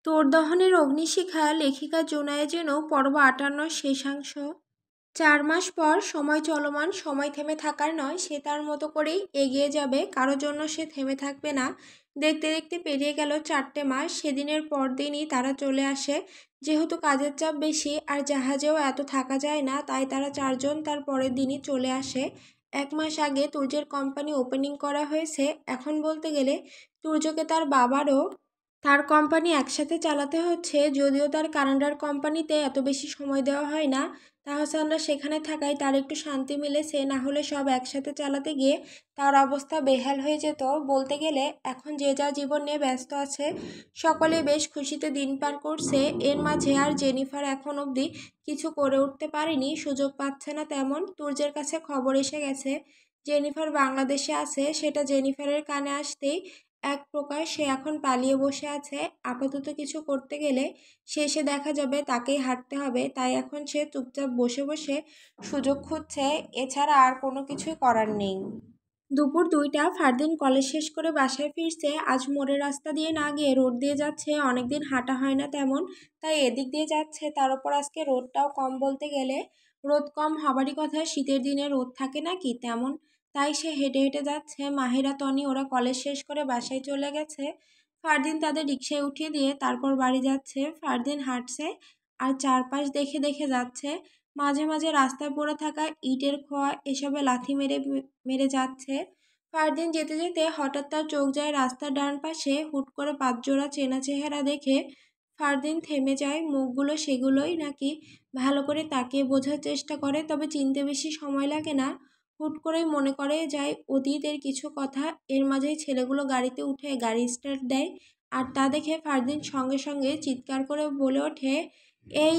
তোর দহনের অগ্নিশিখা লেখিকা জুনায়ে যেন পর্ব 58 শেষাংশ। 4 মাস পর সময় চলমান, সময় থেমে থাকার নয়, সে তার মতো করেই এগিয়ে যাবে, কারোর জন্য সে থেমে থাকবে না। দেখতে দেখতে পেরিয়ে গেল 4টে মাস। সেদিনের পরদিনই তারা চলে আসে। যেহেতু কাজের চাপ বেশি আর জাহাজেও এত থাকা যায় না, তাই তারা 4জন তার পরের দিনই চলে আসে। 1 মাস আগে তুর্যের কোম্পানি ওপেনিং করা হয়েছে। এখন বলতে গেলে তুর্যকে তার বাবারও তার কোম্পানি একসাথে চালাতে হচ্ছে। যদিও তার কানাডার কোম্পানিতে এত বেশি সময় দেওয়া হয় না, তাহসানরা সেখানে থাকায় তার একটু শান্তি মিলেছে। না হলে সব একসাথে চালাতে গিয়ে তার অবস্থা বেহাল হয়ে যেত। বলতে গেলে এখন যে যা জীবন নিয়ে ব্যস্ত আছে, সকলে বেশ খুশিতে দিন পার করছে। এর মাঝে আর জেনিফার এখন অবধি কিছু করে উঠতে পারেনি, সুযোগ পাচ্ছে না তেমন। তুর্যের কাছে খবর এসে গেছে জেনিফার বাংলাদেশে আছে। সেটা জেনিফারের কানে আসতেই এক প্রকার সে এখন পালিয়ে বসে আছে। আপাতত কিছু করতে গেলে শেষে দেখা যাবে তাকেই হাঁটতে হবে, তাই এখন সে চুপচাপ বসে বসে সুযোগ খুঁজছে, এছাড়া আর কোনো কিছুই করার নেই। দুপুর 2টা। ফারদিন কলেজ শেষ করে বাসায় ফিরছে। আজ মোড়ের রাস্তা দিয়ে না গিয়ে রোড দিয়ে যাচ্ছে। অনেকদিন হাঁটা হয় না তেমন, তাই এদিক দিয়ে যাচ্ছে। তার উপর আজকে রোদটাও কম। বলতে গেলে রোদ কম হবারই কথা, শীতের দিনে রোদ থাকে নাকি তেমন। তাই সে হেঁটে হেঁটে যাচ্ছে। মাহিরা, তনি ওরা কলেজ শেষ করে বাসায় চলে গেছে। ফারদিন তাদের রিকশায় উঠিয়ে দিয়ে তারপর বাড়ি যাচ্ছে। ফারদিন হাঁটছে আর চারপাশ দেখে দেখে যাচ্ছে। মাঝে মাঝে রাস্তায় পড়ে থাকা ইটের খোয়া এসবে লাথি মেরে মেরে যাচ্ছে। ফারদিন যেতে যেতে হঠাৎ তার চোখ যায় রাস্তার ডান পাশে। হুট করে 5 জোড়া চেনা চেহারা দেখে ফারদিন থেমে যায়। মুখগুলো সেগুলোই নাকি ভালো করে তাকিয়ে বোঝার চেষ্টা করে, তবে চিনতে বেশি সময় লাগে না। হুট করেই মনে করে যায় অতীতের কিছু কথা। এর মাঝেই ছেলেগুলো গাড়িতে উঠে গাড়ি স্টার্ট দেয়, আর তা দেখে ফারদিন সঙ্গে সঙ্গে চিৎকার করে বলে ওঠে, এই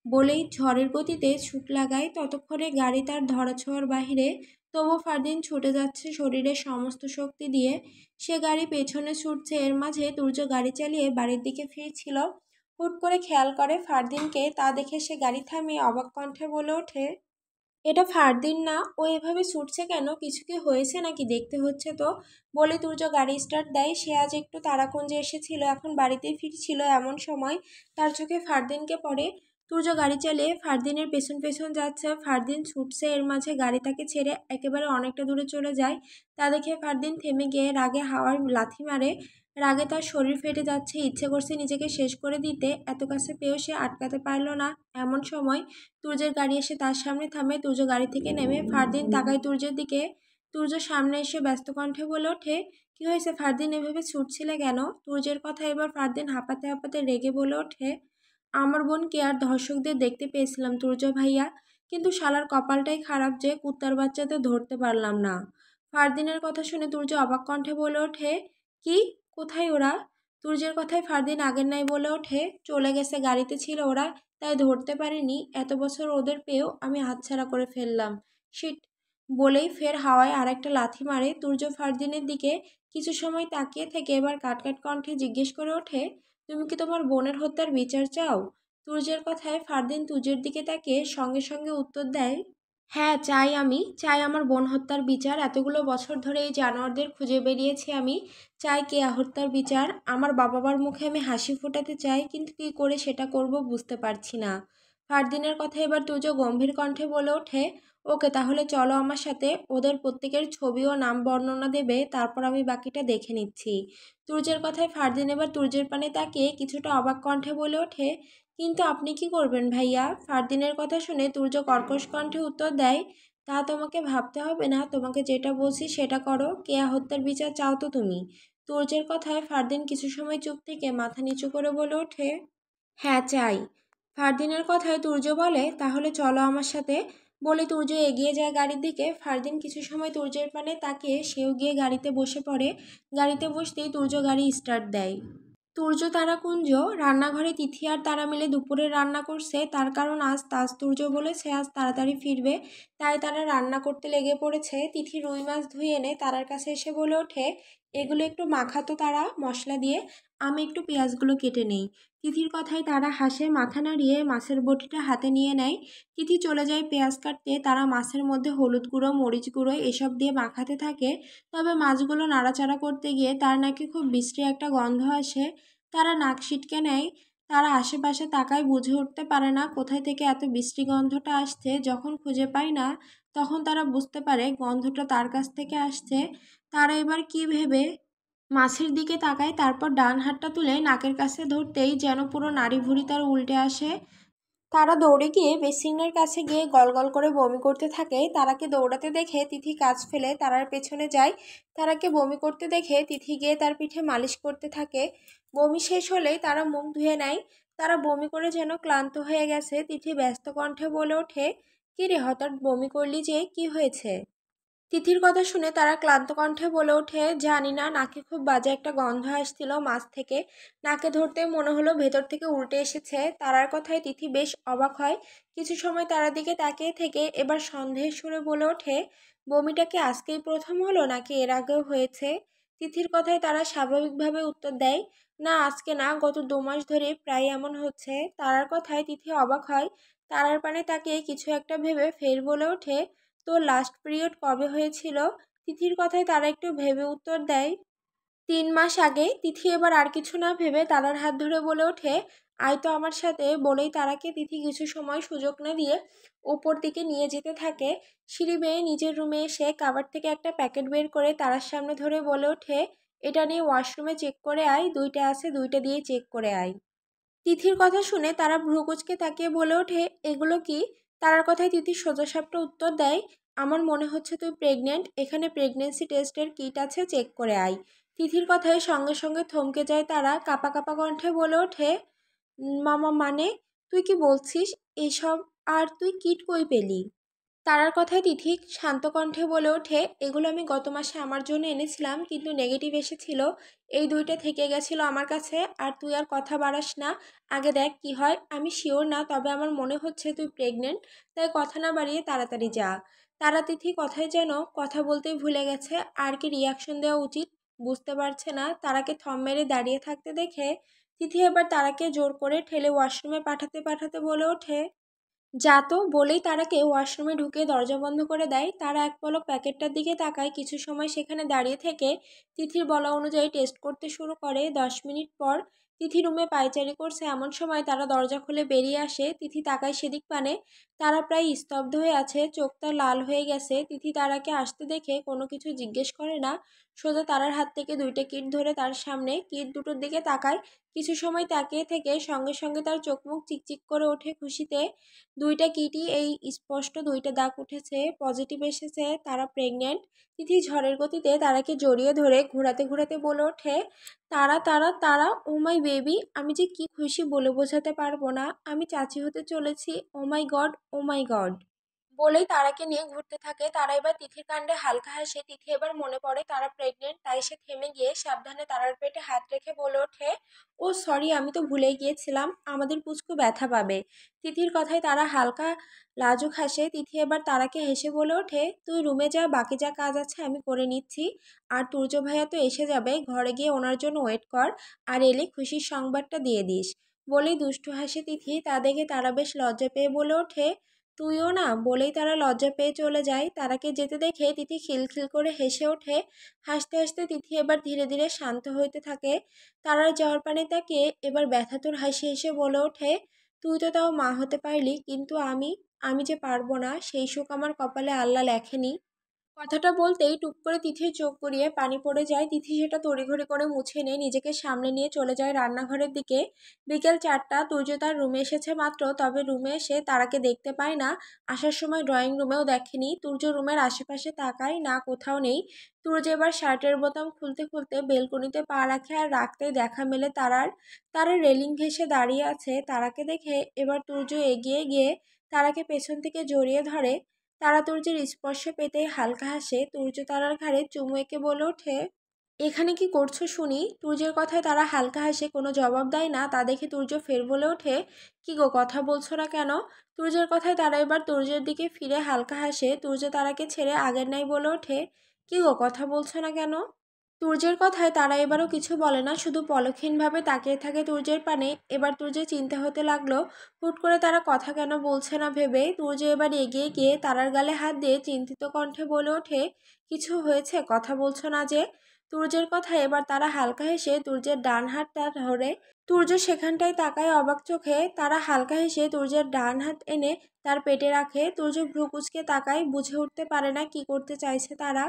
বলেই ঝড়ের গতিতে ছুট লাগায়। ততক্ষণে গাড়ি তার ধরাছোঁয়ার বাহিরে। তবু ফারদিন ছুটে যাচ্ছে শরীরের সমস্ত শক্তি দিয়ে। সে গাড়ি পেছনে ছুটছে। এর মাঝে তুর্য গাড়ি চালিয়ে বাড়ির দিকে ফিরছিল। হুট করে খেয়াল করে ফারদিনকে। তা দেখে সে গাড়ি থামিয়ে অবাক কণ্ঠে বলে ওঠে, এটা ফারদিন না? ও এভাবে ছুটছে কেন? কিছু কি হয়েছে নাকি? দেখতে হচ্ছে তো। বলে তুর্য গাড়ি স্টার্ট দেয়। সে আজ একটু তারাকুঞ্জে এসেছিল, এখন বাড়িতেই ফিরছিল। এমন সময় তার চোখে ফারদিনকে পড়ে। তুর্য গাড়ি চালিয়ে ফারদিনের পেছন পেছন যাচ্ছে। ফারদিন ছুটছে, এর মাঝে গাড়ি তাকে ছেড়ে একেবারে অনেকটা দূরে চলে যায়। তা দেখে ফারদিন থেমে গিয়ে রাগে হাওয়ার লাথি মারে। রাগে তার শরীর ফেটে যাচ্ছে। ইচ্ছে করছে নিজেকে শেষ করে দিতে। এত কাছে পেয়েও সে আটকাতে পারল না। এমন সময় তুর্যের গাড়ি এসে তার সামনে থামে। তুর্য গাড়ি থেকে নেমে ফারদিন তাকায় তুর্যের দিকে। তুর্য সামনে এসে ব্যস্ত কণ্ঠে বলে ওঠে, কি হয়েছে ফারদিন, এভাবে ছুটছিলে কেন? তুর্যের কথা এবার ফারদিন হাঁপাতে হাঁপাতে রেগে বলে ওঠে, আমার বোনকে আর ধর্ষকদের দেখতে পেয়েছিলাম তুর্য ভাইয়া, কিন্তু শালার কপালটাই খারাপ যে কুত্তার বাচ্চাদের ধরতে পারলাম না। ফারদিনের কথা শুনে তুর্য অবাক কণ্ঠে বলে ওঠে, কি? কোথায় ওরা? তুর্যের কথায় ফারদিন আগের নাই বলে ওঠে, চলে গেছে, গাড়িতে ছিল ওরা, তাই ধরতে পারিনি। এত বছর ওদের পেয়েও আমি হাতছাড়া করে ফেললাম। শিট। বলেই ফের হাওয়ায় আর একটা লাথি মারে। তুর্য ফারদিনের দিকে কিছু সময় তাকিয়ে থেকে এবার কাটকাট কণ্ঠে জিজ্ঞেস করে ওঠে, তুমি কি তোমার বোনের হত্যার বিচার চাও? তুর্যের কথায় ফারদিন তুর্যের দিকে তাকিয়ে সঙ্গে সঙ্গে উত্তর দেয়, হ্যাঁ চাই, আমি চাই আমার বোন হত্যার বিচার। এতগুলো বছর ধরে এই জানোয়ারদের খুঁজে বেরিয়েছি আমি। চাই কেয়া হত্যার বিচার। আমার বাবা মার মুখে আমি হাসি ফোটাতে চাই, কিন্তু কী করে সেটা করব বুঝতে পারছি না। ফারদিনের কথা এবার তুর্য গম্ভীর কণ্ঠে বলে ওঠে, ওকে তাহলে চলো আমার সাথে। ওদের প্রত্যেকের ছবি ও নাম বর্ণনা দেবে, তারপর আমি বাকিটা দেখে নিচ্ছি। তুর্যের কথায় ফারদিন এবার তুর্যের পানে তাকিয়ে কিছুটা অবাক কণ্ঠে বলে ওঠে, কিন্তু আপনি কি করবেন ভাইয়া? ফারদিনের কথা শুনে তুর্য কর্কশ কণ্ঠে উত্তর দেয়, তা তোমাকে ভাবতে হবে না, তোমাকে যেটা বলছি সেটা করো। কেয়া হত্যার বিচার চাও তো তুমি? তুর্যের কথায় ফারদিন কিছু সময় চুপ থেকে মাথা নিচু করে বলে ওঠে, হ্যাঁ চাই। ফারদিনের কথায় তুর্য বলে, তাহলে চলো আমার সাথে। বলে তুর্য এগিয়ে যায় গাড়ির দিকে। ফারদিন কিছু সময় তুর্যের পানে তাকিয়ে সেও গিয়ে গাড়িতে বসে পড়ে। গাড়িতে বসতেই তুর্য গাড়ি স্টার্ট দেয়। তুর্য তারাকুঞ্জ রান্নাঘরে তিথি আর তারা মিলে দুপুরে রান্না করছে। তার কারণ আজ তুর্য বলেছে আজ তাড়াতাড়ি ফিরবে, তাই তারা রান্না করতে লেগে পড়েছে। তিথি রুই মাছ ধুয়ে এনে তারার কাছে এসে বলে ওঠে, এগুলো একটু মাখাতো তারা মশলা দিয়ে, আমি একটু পেঁয়াজগুলো কেটে নেই। তিথির কথায় তারা হাসে, মাথা নাড়িয়ে মাছের বটিটা হাতে নিয়ে নেয়। তিথি চলে যায় পেঁয়াজ কাটতে। তারা মাছের মধ্যে হলুদ গুঁড়ো, মরিচ গুঁড়ো এসব দিয়ে মাখাতে থাকে। তবে মাছগুলো নাড়াচাড়া করতে গিয়ে তার নাকি খুব বিশ্রী একটা গন্ধ আসে। তারা নাক সিটকে নেয়। তারা আশেপাশে তাকায়, বুঝে উঠতে পারে না কোথায় থেকে এত বিশ্রী গন্ধটা আসছে। যখন খুঁজে পায় না তখন তারা বুঝতে পারে গন্ধটা তার কাছ থেকে আসছে। তারা এবার কি ভেবে মাছের দিকে তাকায়, তারপর ডান হাতটা তুলে নাকের কাছে ধরতেই যেন পুরো নাড়ি ভুঁড়ি তার উল্টে আসে। তারা দৌড়ে গিয়ে বেসিনের কাছে গিয়ে গলগল করে বমি করতে থাকে। তারাকে দৌড়াতে দেখে তিথি কাজ ফেলে তারার পেছনে যায়। তারাকে বমি করতে দেখে তিথি গিয়ে তার পিঠে মালিশ করতে থাকে। বমি শেষ হলেই তারা মুখ ধুয়ে নেয়। তারা বমি করে যেন ক্লান্ত হয়ে গেছে। তিথি ব্যস্ত কণ্ঠে বলে ওঠে, "কি রে, হঠাৎ বমি করলি যে, কি হয়েছে?" তিথির কথা শুনে তারা ক্লান্ত কণ্ঠে বলে ওঠে, "জানি না, নাকে খুব বাজে একটা গন্ধ আসছিল মাছ থেকে। নাকে ধরতে মনে হলো ভেতর থেকে উল্টে এসেছে।" তারার কথায় তিথি বেশ অবাক হয়। কিছু সময় তারার দিকে তাকিয়ে থেকে এবার সন্দেহের সুরে বলে ওঠে, "বমিটা কি আজকেই প্রথম হলো নাকি এর আগেও হয়েছে?" তিথির কথায় তারা স্বাভাবিকভাবে উত্তর দেয়, "না, আজকে না, গত 2 মাস ধরে প্রায় এমন হচ্ছে।" তারার কথায় তিথি অবাক হয়। তারার পানে তাকিয়ে কিছু একটা ভেবে ফের বলে ওঠে, "তোর লাস্ট পিরিয়ড কবে হয়েছিল?" তিথির কথায় তারা একটু ভেবে উত্তর দেয়, 3 মাস আগে। তিথি এবার আর কিছু না ভেবে তারার হাত ধরে বলে ওঠে, "আয় তো আমার সাথে।" বলেই তারাকে তিথি কিছু সময় সুযোগ না দিয়ে উপর দিকে নিয়ে যেতে থাকে। সিঁড়ি বেয়ে নিজের রুমে এসে কাভার থেকে একটা প্যাকেট বের করে তারার সামনে ধরে বলে ওঠে, "এটা নিয়ে ওয়াশরুমে চেক করে আয়, 2টা আছে, 2টা দিয়ে চেক করে আয়।" তিথির কথা শুনে তারা ভ্রুকুচকে তাকিয়ে বলে ওঠে, "এগুলো কি?" তারার কথায় তিথি সোজাসাপটা উত্তর দেয়, "আমার মনে হচ্ছে তুই প্রেগনেন্ট। এখানে প্রেগনেন্সি টেস্টের কিট আছে, চেক করে আয়।" তিথির কথায় সঙ্গে সঙ্গে থমকে যায় তারা, কাঁপা কাঁপা কণ্ঠে বলে ওঠে, মামা মানে, তুই কি বলছিস এসব? আর তুই কিট কই পেলি?" তারার কথায় তিথি শান্ত কণ্ঠে বলে ওঠে, "এগুলো আমি গত মাসে আমার জন্য এনেছিলাম, কিন্তু নেগেটিভ এসেছিল। এই 2টা থেকে গেছিল আমার কাছে। আর তুই আর কথা বাড়াস না, আগে দেখ কি হয়। আমি শিওর না, তবে আমার মনে হচ্ছে তুই প্রেগনেন্ট। তাই কথা না বাড়িয়ে তাড়াতাড়ি যা।" তারা তিথি কথায় যেন কথা বলতেই ভুলে গেছে, আর কি রিয়াকশন দেওয়া উচিত বুঝতে পারছে না। তারাকে থম মেরে দাঁড়িয়ে থাকতে দেখে তিথি এবার তারাকে জোর করে ঠেলে ওয়াশরুমে পাঠাতে পাঠাতে বলে ওঠে, "যা তো।" বলেই তারাকে ওয়াশরুমে ঢুকে দরজা বন্ধ করে দেয়। তারা এক পলক প্যাকেটটার দিকে তাকায়। কিছু সময় সেখানে দাঁড়িয়ে থেকে তিথির বলা অনুযায়ী টেস্ট করতে শুরু করে। 10 মিনিট পর তিথি রুমে পায়চারি করছে এমন সময় তারা দরজা খুলে বেরিয়ে আসে। তিথি তাকায় সেদিক পানে। তারা প্রায় স্তব্ধ হয়ে আছে, চোখটা লাল হয়ে গেছে। তিথি তারাকে আসতে দেখে কোনো কিছু জিজ্ঞেস করে না, সোজা তারার হাত থেকে 2টা কিট ধরে তার সামনে কিট দুটোর দিকে তাকায়। কিছু সময় তাকিয়ে থেকে সঙ্গে সঙ্গে তার চোখ মুখ চিকচিক করে ওঠে খুশিতে। 2টা কিটই এই স্পষ্ট 2টা দাগ উঠেছে, পজিটিভ এসেছে, তারা প্রেগনেন্ট। তিথি ঝড়ের গতিতে তারাকে জড়িয়ে ধরে ঘোরাতে ঘোরাতে বলে ওঠে, "তারা তারা তারা, ও মাই বেবি, আমি যে কি খুশি বলে বোঝাতে পারবো না। আমি চাচি হতে চলেছি। ও মাই গড, ও মাই গড।" বলেই তারাকে নিয়ে ঘুরতে থাকে। তারা এবার তিথির কাণ্ডে হালকা হাসে। তিথি এবার মনে পড়ে তারা প্রেগনেন্ট, তাই সে থেমে গিয়ে সাবধানে তারার পেটে হাত রেখে বলে ওঠে, "ও সরি, আমি তো ভুলেই গিয়েছিলাম, আমাদের পুচকু ব্যথা পাবে।" তিথির কথায় তারা হালকা লাজুক হাসে। তিথি এবার তারাকে হেসে বলে ওঠে, "তুই রুমে যা, বাকি যা কাজ আছে আমি করে নিচ্ছি। আর তুর্য ভাইয়া তো এসে যাবে, ঘরে গিয়ে ওনার জন্য ওয়েট কর। আর এলে খুশির সংবাদটা দিয়ে দিস।" বলেই দুষ্টু হাসে তিথি। তা দেখে তারা বেশ লজ্জা পেয়ে বলে ওঠে, "তুইও না?" বলেই তারা লজ্জা পেয়ে চলে যায়। তারাকে যেতে দেখে তিথি খিলখিল করে হেসে ওঠে। হাসতে হাসতে তিথি এবার ধীরে ধীরে শান্ত হইতে থাকে। তারার যাওয়ার পানে তাকিয়ে এবার ব্যথাতুর হাসি হেসে বলে ওঠে, "তুই তো তাও মা হতে পারলি, কিন্তু আমি, আমি যে পারবো না, সেই সুখ আমার কপালে আল্লাহ লেখেনি।" কথাটা বলতেই টুপ করে তিথির চোখ গড়িয়ে পানি পড়ে যায়। তিথি সেটা তড়িঘড়ি করে মুছে নিয়ে নিজেকে সামনে নিয়ে চলে যায় রান্নাঘরের দিকে। বিকেল 4টা, তুর্য তার রুমে এসেছে মাত্র, তবে রুমে এসে তারাকে দেখতে পায় না। আসার সময় ড্রয়িং রুমেও দেখেনি। তুর্য রুমের আশেপাশে তাকায় না, কোথাও নেই। তুর্য এবার শার্টের বোতাম খুলতে খুলতে বেলকনিতে পা রাখে, আর রাখতেই দেখা মেলে তারার। তারা রেলিং ঘেঁষে দাঁড়িয়ে আছে। তারাকে দেখে এবার তুর্য এগিয়ে গিয়ে তারাকে পেছন থেকে জড়িয়ে ধরে। তারা তুর্যের স্পর্শ পেতেই হালকা হাসে। তুর্য তারার ঘাড়ে চুমু এঁকে বলে ওঠে, "এখানে কি করছো শুনি?" তুর্যের কথায় তারা হালকা হাসে, কোনো জবাব দেয় না। তা দেখে তুর্য ফের বলে ওঠে, "কি গো, কথা বলছো না কেন?" তুর্যের কথায় তারা এবার তুর্যের দিকে ফিরে হালকা হাসে। তুর্য তারাকে ছেড়ে আগের ন্যায় বলে ওঠে, "কি গো, কথা বলছো না কেন?" তুর্যের কথায় তারা এবারও কিছু বলে না, শুধু পলকহীনভাবে তাকিয়ে থাকে তুর্যের পানে। এবার তুর্যের চিন্তা হতে লাগলো, হুট করে তারা কথা কেন বলছে না ভেবে। তুর্য এবার এগিয়ে গিয়ে তারার গালে হাত দিয়ে চিন্তিত কণ্ঠে বলে ওঠে, "কিছু হয়েছে, কথা বলছো না যে?" তুর্যের কথা এবার তারা হালকা হেসে তুর্যের ডান হাতটা ধরে তুর্য সেখানটায় তাকায় অবাক চোখে। তারা হালকা হেসে তুর্যের ডান হাত এনে তার পেটে রাখে। তুর্য ভ্রু কুঁচকে তাকায়, বুঝে উঠতে পারে না কি করতে চাইছে তারা।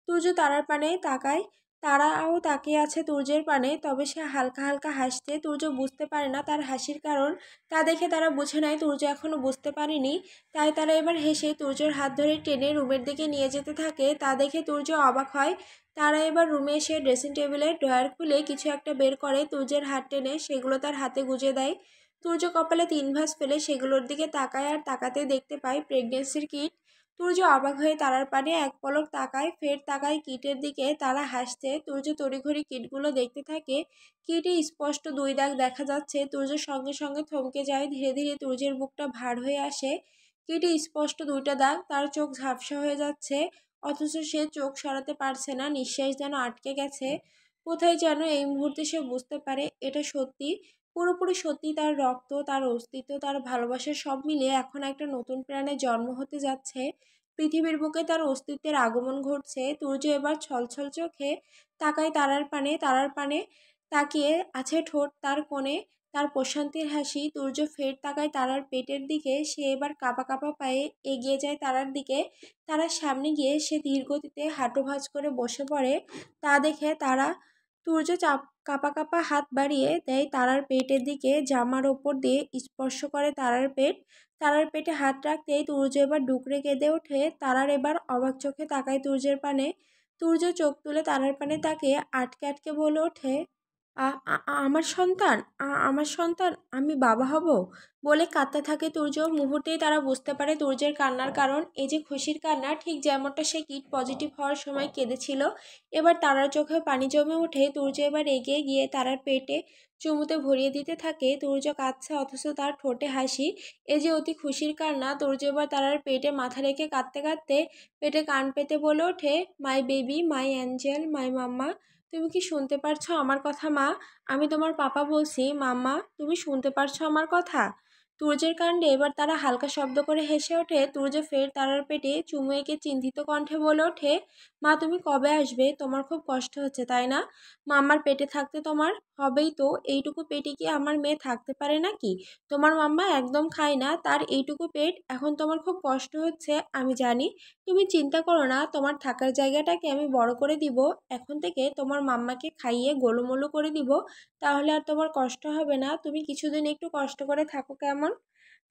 তুর্য তারার পানে তাকায়, তারাও তাকিয়ে আছে তুর্যের পানে, তবে সে হালকা হালকা হাসছে। তুর্য বুঝতে পারে না তার হাসির কারণ, তা দেখে তারা বুঝে নেয় তুর্য এখনো বুঝতে পারেনি। তাই তারা এবার হেসে তুর্যর হাত ধরে টেনে রুমের দিকে নিয়ে যেতে থাকে। তা দেখে তুর্য অবাক হয়। তারা এবার রুমে এসে ড্রেসিং টেবিলের ড্রয়ার খুলে কিছু একটা বের করে তুর্যের হাত টেনে সেগুলো তার হাতে গুজে দেয়। তুর্য কপালে 3 ভাঁজ ফেলে সেগুলোর দিকে তাকায়, আর তাকাতে দেখতে পায় প্রেগনেন্সির কিট। তুর্য অবাক হয়ে তারার পানে এক পলক তাকায়, ফের তাকায় কিটের দিকে। তারা হাসছে। তুর্য তড়িঘড়ি কিটগুলো দেখতে থাকে। কিটে স্পষ্ট 2 দাগ দেখা যাচ্ছে। তুর্য সঙ্গে সঙ্গে থমকে যায়। ধীরে ধীরে তুর্যের বুকটা ভার হয়ে আসে। কিটে স্পষ্ট 2টা দাগ। তার চোখ ঝাপসা হয়ে যাচ্ছে, অথচ সে চোখ সরাতে পারছে না। নিঃশ্বাস যেন আটকে গেছে কোথায় যেন। এই মুহূর্তে সে বুঝতে পারে এটা সত্যি, পুরোপুরি সত্যি। তার রক্ত, তার অস্তিত্ব, তার ভালোবাসা সব মিলিয়ে এখন একটা নতুন প্রাণের জন্ম হতে যাচ্ছে। পৃথিবীর বুকে তার অস্তিত্বের আগমন ঘটছে। তুর্য এবার ছলছল চোখে তাকায় তারার পানে। তারার পানে তাকিয়ে আছে ঠোঁট তার কোণে, তার প্রশান্তির হাসি। তুর্য ফের তাকায় তারার পেটের দিকে। সে এবার কাঁপা কাঁপা পায়ে এগিয়ে যায় তারার দিকে। তারার সামনে গিয়ে সে ধীর গতিতে হাঁটু ভাঁজ করে বসে পড়ে। তা দেখে তারা তুর্য কাঁপা কাঁপা হাত বাড়িয়ে দেয় তারার পেটের দিকে, জামার ওপর দিয়ে স্পর্শ করে তারার পেট। তারার পেটে হাত রাখতেই তুর্য এবার ডুকরে কেঁদে ওঠে। তারার এবার অবাক চোখে তাকায় তুর্যের পানে। তুর্য চোখ তুলে তারার পানে তাকিয়ে আটকে আটকে বলে ওঠে, আমার সন্তান, আমার সন্তান, আমি বাবা হব বলে কাঁদতে থাকে তুর্য। মুহূর্তেই তারা বুঝতে পারে তুর্যের কান্নার কারণ। এই যে খুশির কান্না, ঠিক যেমনটা সে কিট পজিটিভ হওয়ার সময় কেঁদেছিল। এবার তারার চোখে পানি জমে ওঠে। তুর্য এবার এগিয়ে গিয়ে তারার পেটে চুমুতে ভরিয়ে দিতে থাকে। তুর্য কাঁদছে, অথচ তার ঠোঁটে হাসি। এই যে অতি খুশির কান্না। তুর্য এবার তারার পেটে মাথা রেখে কাঁদতে কাঁদতে পেটে কান পেতে বলে ওঠে, মাই বেবি, মাই অ্যাঞ্জেল, মাই মাম্মা, তুমি কি শুনতে পারছো আমার কথা মা? আমি তোমার পাপা বলছি। মাম্মা, তুমি শুনতে পারছো আমার কথা? তুর্যের কাণ্ডে এবার তারা হালকা শব্দ করে হেসে ওঠে। তুর্য ফের তারার পেটে চুমু এঁকে চিন্তিত কণ্ঠে বলে ওঠে, মা তুমি কবে আসবে? তোমার খুব কষ্ট হচ্ছে তাই না? মাম্মার পেটে থাকতে তোমার হবেই তো। এইটুকু পেটে কি আমার মেয়ে থাকতে পারে নাকি? তোমার মাম্মা একদম খায় না, তার এইটুকু পেট। এখন তোমার খুব কষ্ট হচ্ছে আমি জানি। তুমি চিন্তা করো না, তোমার থাকার জায়গাটাকে আমি বড় করে দিব। এখন থেকে তোমার মাম্মাকে খাইয়ে গোলুমোলু করে দিব, তাহলে আর তোমার কষ্ট হবে না। তুমি কিছুদিন একটু কষ্ট করে থাকো কেমন?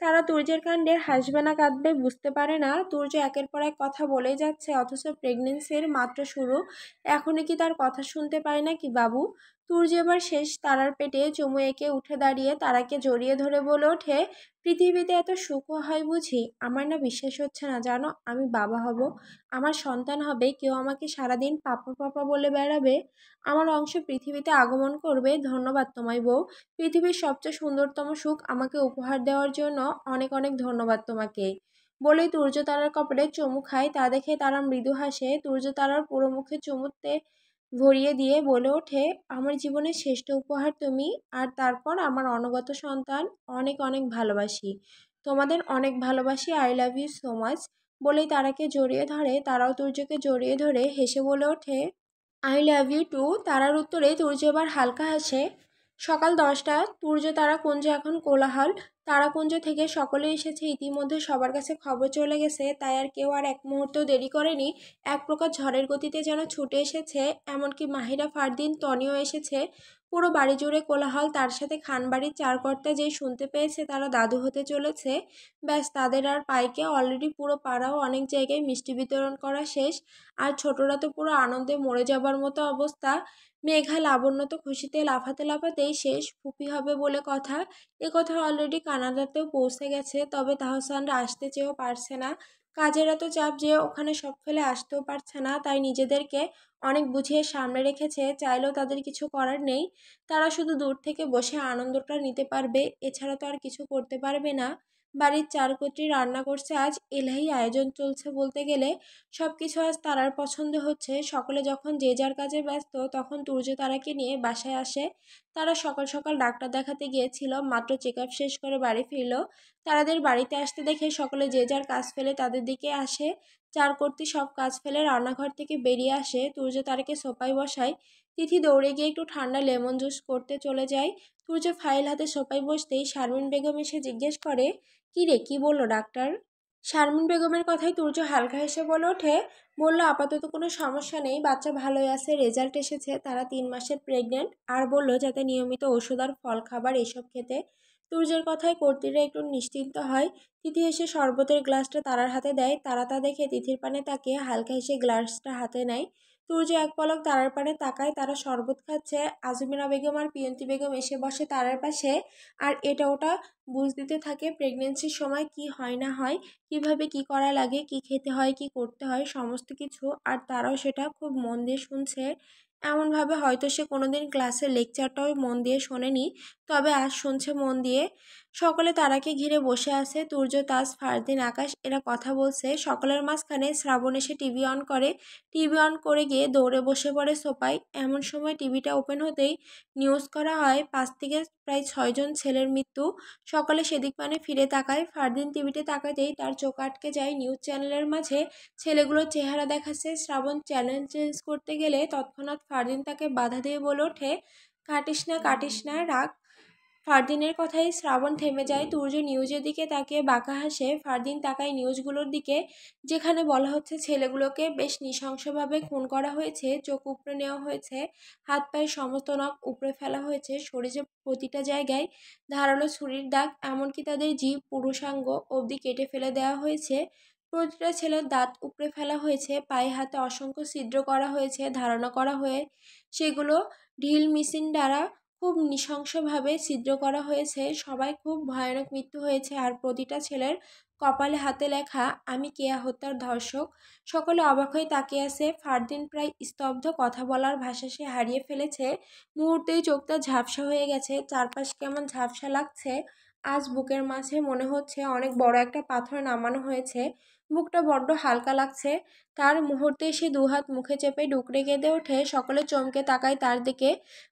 তারা তুর্যের কাণ্ডে হাসবে না কাঁদবে বুঝতে পারে না। তুর্য একের পর এক কথা বলেই যাচ্ছে, অথচ প্রেগনেন্সির মাত্র শুরু। এখনই কি তার কথা শুনতে পায় না কি বাবু? তুর্য এবার শেষ তারার পেটে চুমু এঁকে উঠে দাঁড়িয়ে তারাকে জড়িয়ে ধরে বলে ওঠে, পৃথিবীতে এত সুখ হয় বুঝি? আমার না বিশ্বাস হচ্ছে না জানো, আমি বাবা হব, আমার সন্তান হবে। কেউ আমাকে সারাদিন পাপা পাপা বলে বেড়াবে, আমার অংশ পৃথিবীতে আগমন করবে। ধন্যবাদ তোমায় বউ, পৃথিবীর সবচেয়ে সুন্দরতম সুখ আমাকে উপহার দেওয়ার জন্য অনেক অনেক ধন্যবাদ তোমাকে। বলেই তুর্য তারার কপালে চুমু খায়। তা দেখে তারা মৃদু হাসে। তুর্য তারার পুরো মুখে চুমুতে ভরিয়ে দিয়ে বলে ওঠে, আমার জীবনের শ্রেষ্ঠ উপহার তুমি, আর তারপর আমার অনগত সন্তান। অনেক অনেক ভালোবাসি তোমাদের, অনেক ভালোবাসি। I love you so much. বলেই তারাকে জড়িয়ে ধরে। তারাও তুর্যকে জড়িয়ে ধরে হেসে বলে ওঠে, আই লাভ ইউ টু। তারার উত্তরে তুর্য এবার হালকা হাসে। সকাল 10টা। তুর্য তারাকুঞ্জ এখন কোলাহল। তারাকুঞ্জ থেকে সকলে এসেছে ইতিমধ্যে। সবার কাছে খবর চলে গেছে, তাই আর কেউ আর এক মুহূর্ত দেরি করেনি। এক প্রকার ঝড়ের গতিতে যেন ছুটে এসেছে। এমনকি মাহিরা, ফারদিন, তনিও এসেছে। পুরো বাড়ি জুড়ে কোলাহল। তার সাথে খানবাড়ির চারকর্তা যেই শুনতে পেয়েছে তারা দাদু হতে চলেছে, ব্যাস তাদের আর পাইকে। অলরেডি পুরো পাড়াও অনেক জায়গায় মিষ্টি বিতরণ করা শেষ। আর ছোটরা তো পুরো আনন্দে মরে যাবার মতো অবস্থা। মেঘা, লাবণ্য তো খুশিতে লাফাতে লাফাতেই শেষ। ফুপি হবে বলে কথা, এ কথা অলরেডি কানাডাতেও পৌঁছে গেছে। তবে তাহসানরা আসতে চেয়েও পারছে না। কাজের এত চাপ যে ওখানে সব ফেলে আসতেও পারছে না, তাই নিজেদেরকে অনেক বুঝিয়ে সামনে রেখেছে। চাইলেও তাদের কিছু করার নেই। তারা শুধু দূর থেকে বসে আনন্দটা নিতে পারবে, এছাড়া তো আর কিছু করতে পারবে না। বাড়ির চারকোটরি রান্না করছে আজ এলাহি আয়োজন চলছে বলতে গেলে। সব কিছু আজ তারার পছন্দ হচ্ছে। সকলে যখন যে যার কাজে ব্যস্ত তখন তুর্য তারাকে নিয়ে বাসায় আসে। তারা সকাল সকাল ডাক্তার দেখাতে গিয়েছিল, মাত্র চেক আপ শেষ করে বাড়ি ফিরল। তারাদের বাড়িতে আসতে দেখে সকলে যে যার কাজ ফেলে তাদের দিকে আসে। চারকর্তি সব কাজ ফেলে রান্নাঘর থেকে বেরিয়ে আসে। তুর্য তারাকে সোফায় বসায়। তিথি দৌড়ে গিয়ে একটু ঠান্ডা লেমন জুস করতে চলে যায়। তুর্য ফাইল হাতে সোফায় বসতেই শারমিন বেগম এসে জিজ্ঞেস করে, কী রে, কী বললো ডাক্তার? শারমিন বেগমের কথায় তুর্য হালকা হেসে বলে ওঠে, বলল আপাতত কোনো সমস্যা নেই, বাচ্চা ভালোই আছে, রেজাল্ট এসেছে, তারা 3 মাসের প্রেগনেন্ট, আর বলল যাতে নিয়মিত ওষুধ আর ফল খাবার এসব খেতে। তুর্যের কথায় কর্ত্রীরা একটু নিশ্চিন্ত হয়। তিথি এসে শরবতের গ্লাসটা তারার হাতে দেয়। তারা তা দেখে তিথির পানে তাকিয়ে হালকা হেসে গ্লাসটা হাতে নেয়। তুর্য এক পলক তারার পানে তাকায়। তারা শরবত খাচ্ছে। আজমিরা বেগম আর পিয়ন্তি বেগম এসে বসে তারার পাশে, আর এটা ওটা বুঝ দিতে থাকে প্রেগনেন্সির সময় কি হয় না হয়, কিভাবে কি করা লাগে, কি খেতে হয়, কি করতে হয়, সমস্ত কিছু। আর তারাও সেটা খুব মন দিয়ে শুনছে, এমনভাবে হয়তো সে কোনোদিন ক্লাসের লেকচারটাও মন দিয়ে শোনেনি, তবে আজ শুনছে মন দিয়ে। সকলে তারাকে ঘিরে বসে আছে। তুর্য, তাজ, ফারদিন, আকাশ এরা কথা বলছে। সকলের মাঝখানে শ্রাবণ এসে টিভি অন করে। টিভি অন করে গিয়ে দৌড়ে বসে পড়ে সোফায়। এমন সময় টিভিটা ওপেন হতেই নিউজ করা হয় 5 থেকে প্রায় 6 জন ছেলের মৃত্যু। সকালে সেদিক পানে ফিরে তাকায়। ফারদিন টিভিতে তাকাতেই তার চোখ আটকে যায়। নিউজ চ্যানেলের মাঝে ছেলেগুলোর চেহারা দেখাচ্ছে। শ্রাবণ চ্যানেল চেঞ্জ করতে গেলে তৎক্ষণাৎ ফারদিন তাকে বাধা দিয়ে বলে ওঠে, কাটিস না, কাটিস না, রাগ। ফারদিনের কথায় শ্রাবণ থেমে যায়। তুর্য নিউজের দিকে তাকিয়ে বাঁকা হাসে। ফারদিন তাকায় নিউজগুলোর দিকে, যেখানে বলা হচ্ছে ছেলেগুলোকে বেশ নৃশংসভাবে খুন করা হয়েছে, চোখ উপড়ে নেওয়া হয়েছে, হাত পায়ের সমস্ত নখ উপড়ে ফেলা হয়েছে, শরীরের প্রতিটা জায়গায় ধারালো ছুরির দাগ, এমনকি তাদের জিভ পুরুষাঙ্গ অবধি কেটে ফেলে দেওয়া হয়েছে। প্রতিটা ছেলের দাঁত উপড়ে ফেলা হয়েছে, পায়ে হাতে অসংখ্য ছিদ্র করা হয়েছে, ধারণা করা হয়ে সেগুলো ঢিল মেশিন দ্বারা খুব নৃশংসভাবে ছিদ্র করা হয়েছে। সবাই খুব ভয়ানক মৃত্যু হয়েছে। আর প্রতিটা ছেলের কপালে হাতে লেখা, আমি কেয়া হত্যার ধর্ষক। সকলে অবাক হয়ে তাকিয়ে আছে। ফারদিন প্রায় স্তব্ধ, কথা বলার ভাষা সে হারিয়ে ফেলেছে। মুহূর্তেই চোখটা ঝাপসা হয়ে গেছে, চারপাশ কেমন ঝাপসা লাগছে। আজ বুকের মাঝে মনে হচ্ছে অনেক বড় একটা পাথর নামানো হয়েছে। বুকটা বড্ড হালকা লাগছে। তার মুহূর্তে সে দুহাত মুখে চেপে ডুকরে কেঁদে ওঠে। সকলে চমকে তাকায় তার দিকে।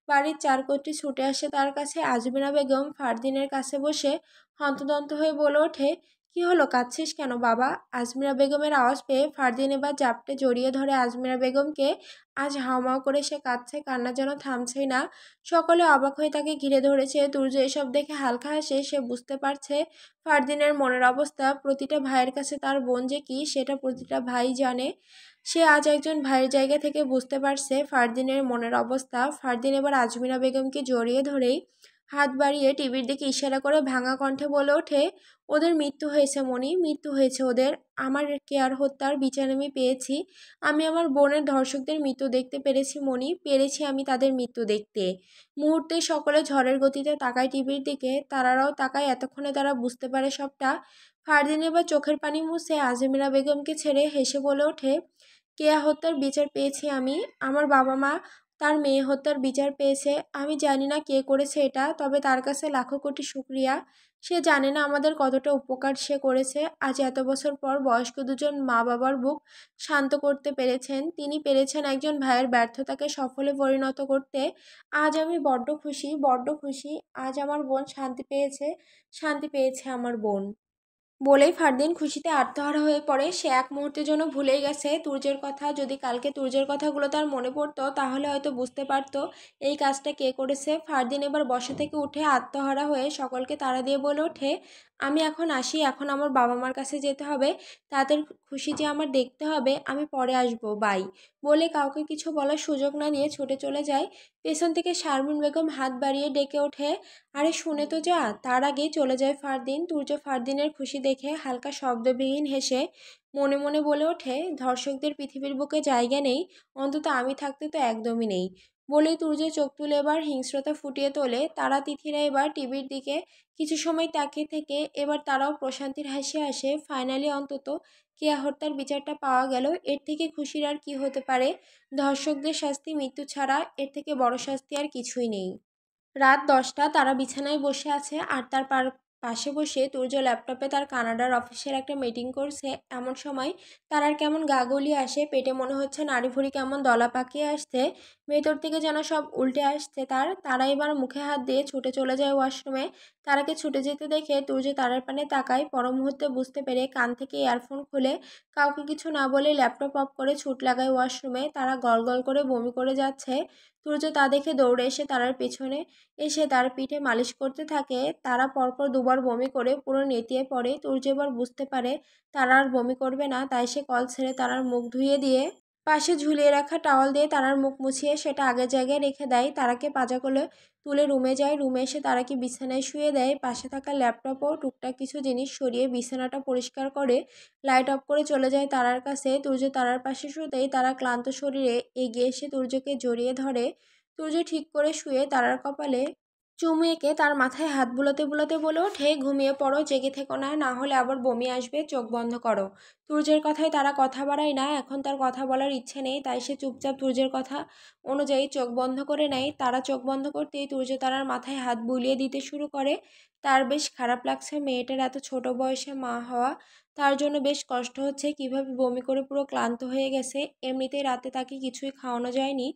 বাড়ির চারকোটরি ছুটে আসে তার কাছে। আজমিরা বেগম ফারদিনের কাছে বসে হন্তদন্ত হয়ে বলে ওঠে, কি হলো, কাঁদছিস কেন বাবা? আজমিরা বেগমের আওয়াজ পেয়ে ফারদিন এবার জাপটে জড়িয়ে ধরে আজমিরা বেগমকে। আজ হাউমাউ করে সে কাঁদছে, কান্না যেন থামছেই না। সকলে অবাক হয়ে তাকে ঘিরে ধরেছে। তুর্য এসব দেখে হালকা হাসে। সে বুঝতে পারছে ফারদিনের মনের অবস্থা। প্রতিটা ভাইয়ের কাছে তার বোন যে কি, সেটা প্রতিটা ভাই জানে। সে আজ একজন ভাইয়ের জায়গা থেকে বুঝতে পারছে ফারদিনের মনের অবস্থা। ফারদিন এবার আজমিরা বেগমকে জড়িয়ে ধরেই হাত বাড়িয়ে টিভির দিকে ইশারা করে ভাঙা কণ্ঠে বলে ওঠে, ওদের মৃত্যু হয়েছে মনি, মৃত্যু হয়েছে ওদের। আমার কেয়ার হত্যার বিচার আমি পেয়েছি। আমি আমার বোনের ধর্ষকদের মৃত্যু দেখতে পেরেছি মনি, পেরেছি আমি তাদের মৃত্যু দেখতে। মুহূর্তে সকলে ঝড়ের গতিতে তাকায় টিভির দিকে। তারাও তাকায়। এতক্ষণে তারা বুঝতে পারে সবটা। ফারদিন এবার চোখের পানি মুছে আজমিরা বেগমকে ছেড়ে হেসে বলে ওঠে, কেয়া হত্যার বিচার পেয়েছি আমি। আমার বাবা মা তার মেয়ে হত্যার বিচার পেয়েছে। আমি জানি না কে করেছে এটা, তবে তার কাছে লাখো কোটি শুকরিয়া। সে জানে না আমাদের কতটা উপকার সে করেছে। আজ এত বছর পর বয়স্ক দুজন মা বাবার বুক শান্ত করতে পেরেছেন তিনি, পেরেছেন একজন ভাইয়ের ব্যর্থতাকে সফলে পরিণত করতে। আজ আমি বড্ড খুশি, বড্ড খুশি। আজ আমার বোন শান্তি পেয়েছে, শান্তি পেয়েছে আমার বোন। বলেই ফারদিন খুশিতে আত্মহারা হয়ে পড়ে। সে এক মুহূর্তের জন্য ভুলেই গেছে তুর্যের কথা। যদি কালকে তুর্যের কথাগুলো তার মনে পড়তো তাহলে হয়তো বুঝতে পারতো এই কাজটা কে করেছে। ফারদিন এবার বসা থেকে উঠে আত্মহারা হয়ে সকলকে তাড়া দিয়ে বলে ওঠে, আমি এখন আসি, এখন আমার বাবা মার কাছে যেতে হবে, তাদের খুশি যে আমার দেখতে হবে, আমি পরে আসবো, বাই। বলে কাউকে কিছু বলার সুযোগ না দিয়ে ছুটে চলে যায়। পেছন থেকে শারমিন বেগম হাত বাড়িয়ে ডেকে ওঠে, আরে শুনে তো যা। তার আগেই চলে যায় ফারদিন। তুর্য ফারদিনের খুশি দেখে হালকা শব্দবিহীন হেসে মনে মনে বলে ওঠে, ধর্ষকদের পৃথিবীর বুকে জায়গা নেই, অন্তত আমি থাকতে তো একদমই নেই। বলেই তুর্য চোখ তুলে এবার হিংস্রতা ফুটিয়ে তোলে। তারা তিথিরা এবার টিভির দিকে কিছু সময় তাকিয়ে থেকে এবার তারাও প্রশান্তির হাসি আসে। ফাইনালি অন্তত কেয়া হত্যার বিচারটা পাওয়া গেল। এর থেকে খুশির আর কি হতে পারে? ধর্ষকদের শাস্তি মৃত্যু ছাড়া এর থেকে বড় শাস্তি আর কিছুই নেই। রাত 10টা, তারা বিছানায় বসে আছে। আর তার পাশে বসে তুর্য ল্যাপটপে তার কানাডার অফিসের একটা মিটিং করছে। এমন সময় তার কেমন গা গুলিয়ে আসে, পেটে মনে হচ্ছে নাড়ি ভুড়ি কেমন দলা পাকিয়ে আসছে, ভেতর থেকে যেন সব উল্টে আসছে তারা এবার মুখে হাত দিয়ে ছুটে চলে যায় ওয়াশরুমে। তারাকে ছুটে যেতে দেখে তুর্য তারার পানে তাকায়। পর মুহূর্তে বুঝতে পেরে কান থেকে ইয়ারফোন খুলে কাউকে কিছু না বলে ল্যাপটপ অফ করে ছুট লাগায় ওয়াশরুমে। তারা গল গল করে বমি করে যাচ্ছে। তুর্য তা দেখে দৌড়ে এসে তারার পেছনে এসে তার পিঠে মালিশ করতে থাকে। তারা পরপর দুবার বমি করে পুরো নেতিয়ে পড়ে। তুর্য এবার বুঝতে পারে তারা আর বমি করবে না, তাই সে কল ছেড়ে তারার মুখ ধুয়ে দিয়ে পাশে ঝুলিয়ে রাখা টাওয়াল দিয়ে তারার মুখ মুছিয়ে সেটা আগের জায়গায় রেখে দেয়। তারাকে পাজা করে তুলে রুমে যায়। রুমে এসে তারাকে বিছানায় শুয়ে দেয়। পাশে থাকা ল্যাপটপ ও টুকটাক কিছু জিনিস সরিয়ে বিছানাটা পরিষ্কার করে লাইট অফ করে চলে যায় তারার কাছে। তুর্য তারার পাশে শুতেই তারা ক্লান্ত শরীরে এগিয়ে এসে তুর্যকে জড়িয়ে ধরে। তুর্য ঠিক করে শুয়ে তারার কপালে চুমু এঁকে তার মাথায় হাত বুলোতে বুলোতে বলে ওঠে, ঘুমিয়ে পড়ো, জেগে থেকো না, না হলে আবার বমি আসবে, চোখ বন্ধ করো। তুর্যের কথায় তারা কথা বাড়ায় না। এখন তার কথা বলার ইচ্ছে নেই, তাই সে চুপচাপ তুর্যের কথা অনুযায়ী চোখ বন্ধ করে নেয়। তারা চোখ বন্ধ করতেই তুর্য তারার মাথায় হাত বুলিয়ে দিতে শুরু করে। তার বেশ খারাপ লাগছে, মেয়েটার এত ছোট বয়সে মা হওয়া তার জন্য বেশ কষ্ট হচ্ছে। কিভাবে বমি করে পুরো ক্লান্ত হয়ে গেছে। এমনিতেই রাতে তাকে কিছুই খাওয়ানো যায়নি।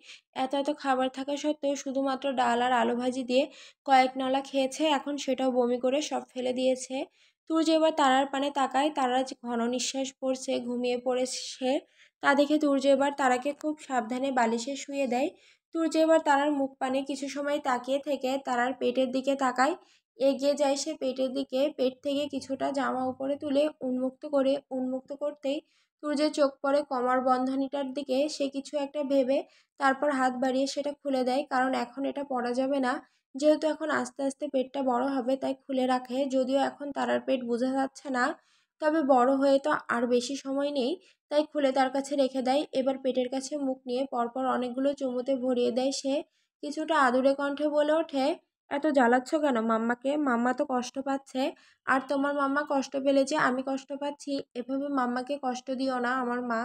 এত এত খাবার থাকা সত্ত্বেও শুধুমাত্র ডাল আর আলু ভাজি দিয়ে কয়েক নলা খেয়েছে, এখন সেটাও বমি করে সব ফেলে দিয়েছে। তুর্য এবার তারার পানে তাকায়। তারা ঘন নিঃশ্বাস পড়ছে, ঘুমিয়ে পড়েছে। তা দেখে তুর্য এবার তারাকে খুব সাবধানে বালিশে শুয়ে দেয়। তুর্য এবার তারার মুখ পানে কিছু সময় তাকিয়ে থেকে তারার পেটের দিকে তাকায়। এগিয়ে যায় সে পেটের দিকে। পেট থেকে কিছুটা জামা উপরে তুলে উন্মুক্ত করতেই তুর্যের চোখ পড়ে কোমর বন্ধনীটার দিকে। সে কিছু একটা ভেবে তারপর হাত বাড়িয়ে সেটা খুলে দেয়, কারণ এখন এটা পরা যাবে না। যেহেতু এখন আস্তে আস্তে পেটটা বড় হবে, তাই খুলে রাখে। যদিও এখন তারার পেট বোঝা যাচ্ছে না, তবে বড় হয়ে তো আর বেশি সময় নেই, তাই খুলে তার কাছে রেখে দেয়। এবার পেটের কাছে মুখ নিয়ে পরপর অনেকগুলো চুমুতে ভরিয়ে দেয় সে। কিছুটা আদুরে কণ্ঠে বলে ওঠে, এত জ্বালাচ্ছ কেন মাম্মাকে? মাম্মা তো কষ্ট পাচ্ছে। আর তোমার মাম্মা কষ্ট পেলে যে আমি কষ্ট পাচ্ছি, এভাবে মাম্মাকে কষ্ট দিও না আমার মা।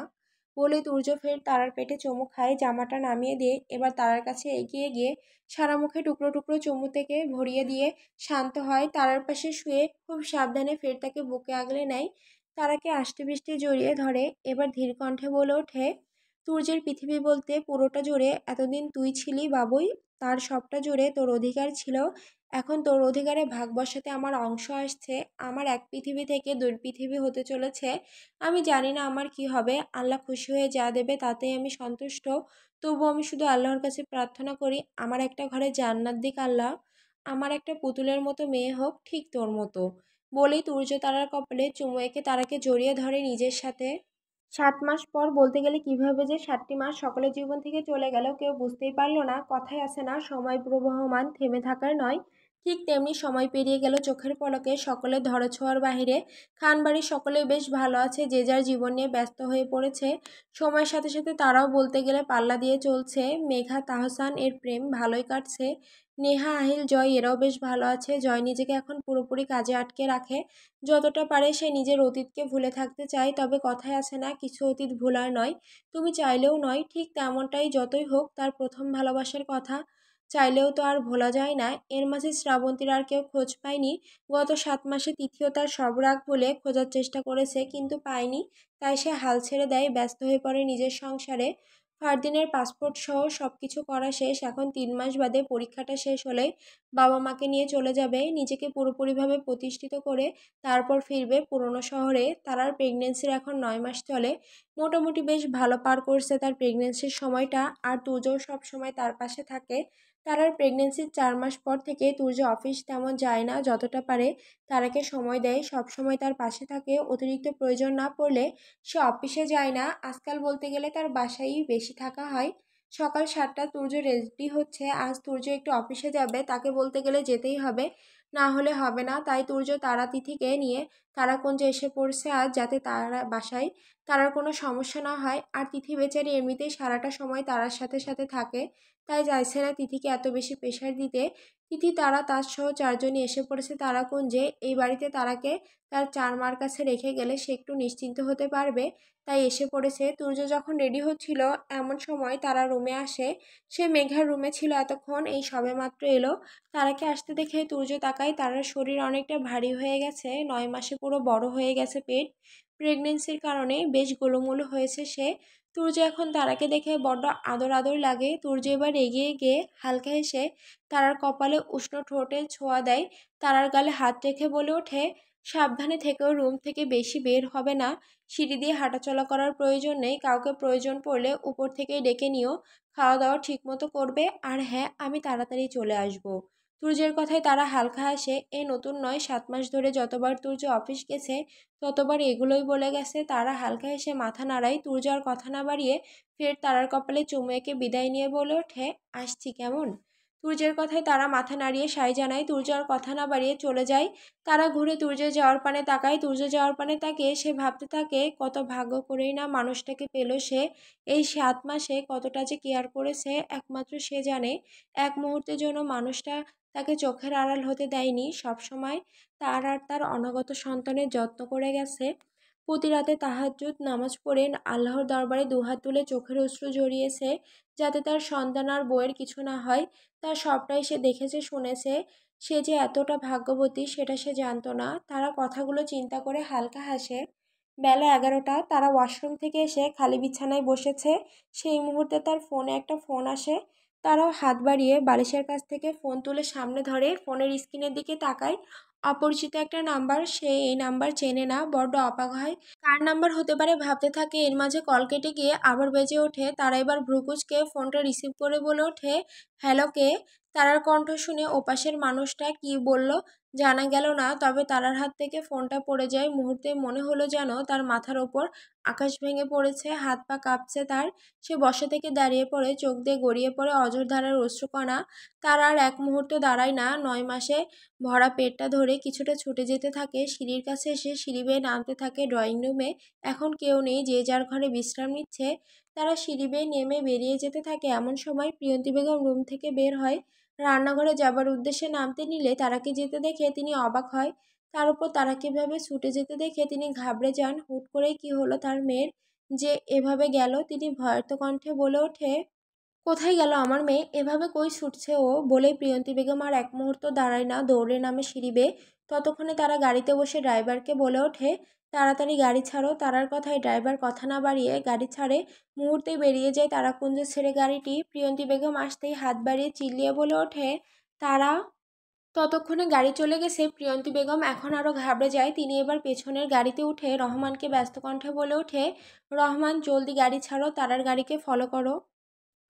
বলে তুর্য ফের তারার পেটে চুমু খায়। জামাটা নামিয়ে দিয়ে এবার তারার কাছে এগিয়ে গিয়ে সারা মুখে টুকরো টুকরো চুমু থেকে ভরিয়ে দিয়ে শান্ত হয়। তারার পাশে শুয়ে খুব সাবধানে ফের তাকে বুকে আগলে নেয়। তারাকে আষ্টেপৃষ্টে জড়িয়ে ধরে। এবার ধীর কণ্ঠে বলে ওঠে, তুর্যের পৃথিবী বলতে পুরোটা জুড়ে এতদিন তুই ছিলি বাবুই, তার সবটা জুড়ে তোর অধিকার ছিল। এখন তোর অধিকারে ভাগ বসাতে আমার অংশ আসছে। আমার এক পৃথিবী থেকে দুই পৃথিবী হতে চলেছে। আমি জানি না আমার কি হবে, আল্লাহ খুশি হয়ে যা দেবে তাতেই আমি সন্তুষ্ট। তবু আমি শুধু আল্লাহর কাছে প্রার্থনা করি আমার একটা ঘরে জান্নাত দিক আল্লাহ, আমার একটা পুতুলের মতো মেয়ে হোক ঠিক তোর মতো। বলেই তুর্য তারার কপালে চুমু এঁকে তারাকে জড়িয়ে ধরে নিজের সাথে। 7 মাস পর, বলতে গেলে কিভাবে যে 7টি মাস সকলের জীবন থেকে চলে গেল কেউ বুঝতেই পারলো না। কথায় আছে না, সময় প্রবহমান, থেমে থাকার নয়। ঠিক তেমনি সময় পেরিয়ে গেল চোখের পলকে, সকলের ধরাছোঁয়ার বাহিরে। খানবাড়ির সকলেই বেশ ভালো আছে, যে যার জীবন নিয়ে ব্যস্ত হয়ে পড়েছে। সময়ের সাথে সাথে তারাও বলতে গেলে পাল্লা দিয়ে চলছে। মেঘা তাহসান এর প্রেম ভালোই কাটছে। নেহা আহিল জয় এরাও বেশ ভালো আছে। জয় নিজেকে এখন পুরোপুরি কাজে আটকে রাখে। যতটা পারে সে নিজের অতীতকে ভুলে থাকতে চায়, তবে কথায় আছে না, কিছু অতীত ভোলার নয়, তুমি চাইলেও নয়। ঠিক তেমনটাই যতই হোক তার প্রথম ভালোবাসার কথা চাইলেও তো আর ভোলা যায় না। এর মাঝে শ্রাবন্তীর আর কেউ খোঁজ পায়নি। গত 7 মাসে তিথিও তার সব রাগ বলে খোঁজার চেষ্টা করেছে, কিন্তু পায়নি। তাই সে হাল ছেড়ে দেয়, ব্যস্ত হয়ে পড়ে নিজের সংসারে। ফারদিনের পাসপোর্ট সহ সব কিছু করা শেষ। এখন 3 মাস বাদে পরীক্ষাটা শেষ হলে বাবা মাকে নিয়ে চলে যাবে। নিজেকে পুরোপুরিভাবে প্রতিষ্ঠিত করে তারপর ফিরবে পুরনো শহরে। তারার প্রেগনেন্সির এখন 9 মাস চলে। মোটামুটি বেশ ভালো পার করছে তার প্রেগনেন্সির সময়টা। আর তুর্যও সব সময় তার পাশে থাকে। তারার প্রেগনেন্সির 4 মাস পর থেকে তুর্য অফিস তেমন যায় না, যতটা পারে তারাকে সময় দেয়, সব সময় তার পাশে থাকে। অতিরিক্ত প্রয়োজন না পড়লে সে অফিসে যায় না। আজকাল বলতে গেলে তার বাসায়ই বেশি থাকা হয়। সকাল 7টা তুর্য রেডি হচ্ছে। আজ তুর্য একটু অফিসে যাবে, তাকে বলতে গেলে যেতেই হবে, না হলে হবে না। তাই তুর্য তারা তিথিকে নিয়ে তারাকুঞ্জে এসে পড়ছে আজ, যাতে তারা বাসায় তারার কোনো সমস্যা না হয়। আর তিথি বেচারি এমনিতেই সারাটা সময় তারার সাথে সাথে থাকে, তাই চাইছে না তিথিকে এত বেশি প্রেশার দিতে। তিথি, তারা, তার সহ চারজনই এসে পড়েছে তারাকুঞ্জে। এই বাড়িতে তারাকে তার চার মার কাছে রেখে গেলে সে একটু নিশ্চিন্ত হতে পারবে, তাই এসে পড়েছে। তুর্য যখন রেডি হচ্ছিল এমন সময় তারা রুমে আসে। সে মেঘার রুমে ছিল এতক্ষণ, এই সবেমাত্র এলো। তারাকে আসতে দেখে তুর্য তাকায়। তারার শরীর অনেকটা ভারী হয়ে গেছে, 9 মাসে পুরো বড় হয়ে গেছে পেট। প্রেগনেন্সির কারণে বেশ গোলুমোলু হয়েছে সে। তুর্য এখন তারাকে দেখে বড্ড আদর আদর লাগে। তুর্য এবার এগিয়ে গিয়ে হালকা হেসে তারার কপালে উষ্ণ ঠোঁটে ছোঁয়া দেয়। তারার গালে হাত রেখে বলে ওঠে, সাবধানে থেকেও, রুম থেকে বেশি বের হবে না। সিঁড়ি দিয়ে হাঁটাচলা করার প্রয়োজন নেই, কাউকে প্রয়োজন পড়লে উপর থেকেই ডেকে নিও। খাওয়া দাওয়া ঠিক মতো করবে, আর হ্যাঁ, আমি তাড়াতাড়ি চলে আসব। তুর্যের কথায় তারা হালকা হাসে। এই নতুন নয়, 7 মাস ধরে যতবার তুর্য অফিস গেছে ততবার এগুলোই বলে গেছে। তারা হালকা হেসে মাথা নাড়ায়। তুর্য আর কথা না বাড়িয়ে ফের তারার কপালে চুমু এঁকে বিদায় নিয়ে বলে ওঠে, আসছি কেমন। তুর্যের কথায় তারা মাথা নাড়িয়ে সায় জানায়। তুর্য আর কথা না বাড়িয়ে চলে যায়। তারা ঘুরে তুর্যের যাওয়ার পানে তাকায়। তুর্য যাওয়ার পানে তাকিয়ে সে ভাবতে থাকে, কত ভাগ্য করেই না মানুষটাকে পেল সে। এই 7 মাসে কতটা যে কেয়ার করেছে একমাত্র সে জানে। এক মুহূর্তের জন্য মানুষটা তাকে চোখের আড়াল হতে দেয়নি। সবসময় তার আর তার অনাগত সন্তানের যত্ন করে গেছে। প্রতি রাতে তাহাজ্জুদ নামাজ পড়ে আল্লাহর দরবারে দুহাত তুলে চোখের অশ্রু জড়িয়েছে, যাতে তার সন্তান আর বউয়ের কিছু না হয়। তার সবটাই সে দেখেছে, শুনেছে। সে যে এতটা ভাগ্যবতী সেটা সে জানতো না। তারা কথাগুলো চিন্তা করে হালকা হাসে। বেলা 11টা। তারা ওয়াশরুম থেকে এসে খালি বিছানায় বসেছে। সেই মুহূর্তে তার ফোনে একটা ফোন আসে। তারাও হাত বাড়িয়ে বালিশের কাছ থেকে ফোন তুলে সামনে ধরে ফোনের স্ক্রিনের দিকে তাকায়। অপরিচিত একটা নাম্বার। সে এই নাম্বার চেনে না, বড্ড অবাক হয়। কার নাম্বার হতে পারে ভাবতে থাকে। এর মাঝে কল কেটে গিয়ে আবার বেজে ওঠে। তারা এবার ভ্রুকুচকে ফোনটা রিসিভ করে বলে ওঠে, হ্যালো, কে? তারার কণ্ঠ শুনে ওপাশের মানুষটা কি বলল জানা গেল না, তবে তারার হাত থেকে ফোনটা পড়ে যায়। মুহূর্তে মনে হলো যেন তার মাথার ওপর আকাশ ভেঙে পড়েছে। হাত পা কাঁপছে তার। সে বসা থেকে দাঁড়িয়ে পড়ে, চোখ দিয়ে গড়িয়ে পড়ে অঝোর ধারার অশ্রুকণা। তার আর এক মুহূর্ত দাঁড়ায় না। 9 মাসে ভরা পেটটা ধরে কিছুটা ছুটে যেতে থাকে। সিঁড়ির কাছে এসে সিঁড়ি বেয়ে নামতে থাকে ড্রয়িং রুমে। এখন কেউ নেই, যে যার ঘরে বিশ্রাম নিচ্ছে। তারা সিঁড়ি বেয়ে নেমে বেরিয়ে যেতে থাকে। এমন সময় প্রিয়ন্তী বেগম রুম থেকে বের হয়। রান্নাঘরে যাবার উদ্দেশ্যে নামতে নিলে তারাকে যেতে দেখে তিনি অবাক হয়। তার উপর তারাকে এভাবে ছুটে যেতে দেখে তিনি ঘাবড়ে যান। হুট করেই কি হলো তার মেয়ের যে এভাবে গেল। তিনি ভয়ার্ত কণ্ঠে বলে ওঠে, কোথায় গেল আমার মেয়ে? এভাবে কই ছুটছে ও? বলেই প্রিয়ন্তী বেগম আর এক মুহূর্ত দাঁড়ায় না, দৌড়ে নামে সিঁড়ি বেয়ে। ততক্ষণে তারা গাড়িতে বসে ড্রাইভারকে বলে ওঠে, তাড়াতাড়ি গাড়ি ছাড়ো। তারার কথায় ড্রাইভার কথা না বাড়িয়ে গাড়ি ছাড়ে। মুহূর্তেই বেরিয়ে যায় তারাকুঞ্জ ছেড়ে গাড়িটি। প্রিয়ন্তী বেগম আসতেই হাত বাড়িয়ে চিল্লিয়ে বলে ওঠে, তারা। ততক্ষণে গাড়ি চলে গেছে। প্রিয়ন্তী বেগম এখন আরও ঘাবড়ে যায়। তিনি এবার পেছনের গাড়িতে উঠে রহমানকে ব্যস্ত কণ্ঠে বলে ওঠে, রহমান, জলদি গাড়ি ছাড়ো, তারার গাড়িকে ফলো করো।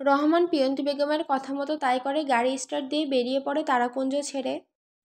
রহমান প্রিয়ন্তী বেগমের কথা মতো তাই করে। গাড়ি স্টার্ট দিয়ে বেরিয়ে পড়ে তারাকুঞ্জ ছেড়ে।